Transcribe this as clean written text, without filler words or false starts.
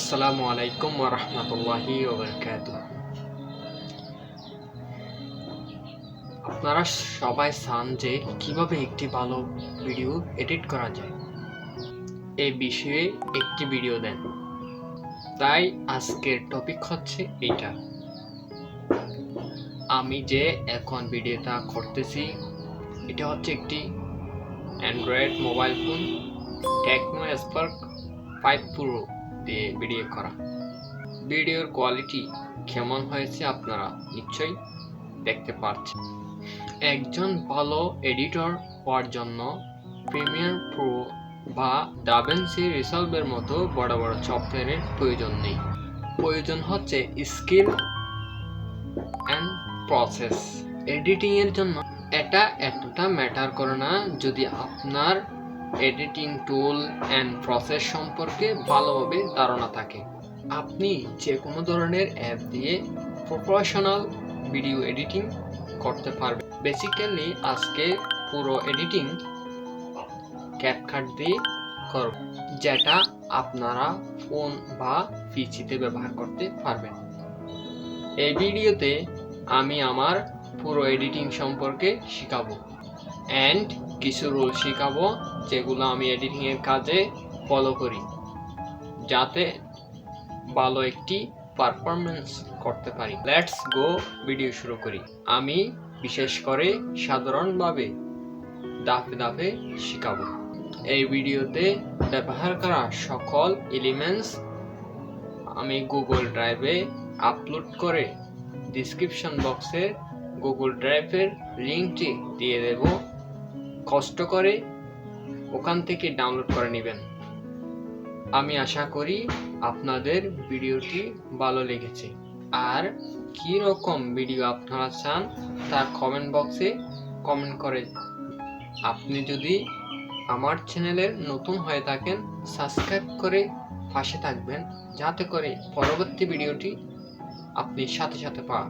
আসসালামু আলাইকুম ওয়া রাহমাতুল্লাহি ওয়া বারাকাতুহু। আপনারা সবাই চান যে কিভাবে একটি ভালো ভিডিও এডিট করা যায়, এই বিষয়ে একটি ভিডিও দেন। তাই আজকের টপিক হচ্ছে এইটা। আমি যে এখন ভিডিওটা করতেছি এটা হচ্ছে একটি Android mobile phone Tecno Spark 5 pro দিয়ে ভিডিও করা। ভিডিওর কোয়ালিটি কেমন হয়েছে আপনারা নিশ্চয়ই দেখতে পাচ্ছেন। একজন ভালো এডিটর হওয়ার জন্য প্রিমিয়ার প্রো বা ডাভিনসি রিসলভের মতো বড় বড় সফটওয়্যারের প্রয়োজন নেই। প্রয়োজন হচ্ছে স্কিল অ্যান্ড প্রসেস। এডিটিং এর জন্য এটা এতটা ম্যাটার করে না যদি আপনার এডিটিং টুল অ্যান্ড প্রসেস সম্পর্কে ভালোভাবে ধারণা থাকে। আপনি যে কোনো ধরনের অ্যাপ দিয়ে প্রফেশনাল ভিডিও এডিটিং করতে পারবেন। বেসিক্যালি আজকে পুরো এডিটিং ক্যাপকাট দিয়ে করব, যেটা আপনারা ফোন বা পিসিতে ব্যবহার করতে পারবেন। এই ভিডিওতে আমি আমার পুরো এডিটিং সম্পর্কে শেখাবো অ্যান্ড কিছু রুল শেখাবো যেগুলো আমি এডিটিং এর কাজে ফলো করি, যাতে ভালো একটি পারফরমেন্স করতে পারি। লেটস গো, ভিডিও শুরু করি। আমি বিশেষ করে সাধারণভাবে ধাপে ধাপে শেখাবো। এই ভিডিওতে ব্যবহার করা সকল এলিমেন্টস আমি গুগল ড্রাইভে আপলোড করে ডেসক্রিপশন বক্সে গুগল ড্রাইভের লিঙ্কটি দিয়ে দেব। কষ্ট করে ওখান থেকে ডাউনলোড করে নেবেন। আমি আশা করি আপনাদের ভিডিওটি ভালো লেগেছে। আর কি রকম ভিডিও আপনারা চান তা কমেন্ট বক্সে কমেন্ট করে। আপনি যদি আমার চ্যানেলের নতুন হয়ে থাকেন সাবস্ক্রাইব করে পাশে থাকবেন, যাতে করে পরবর্তী ভিডিওটি আপনি সাথে সাথে পান।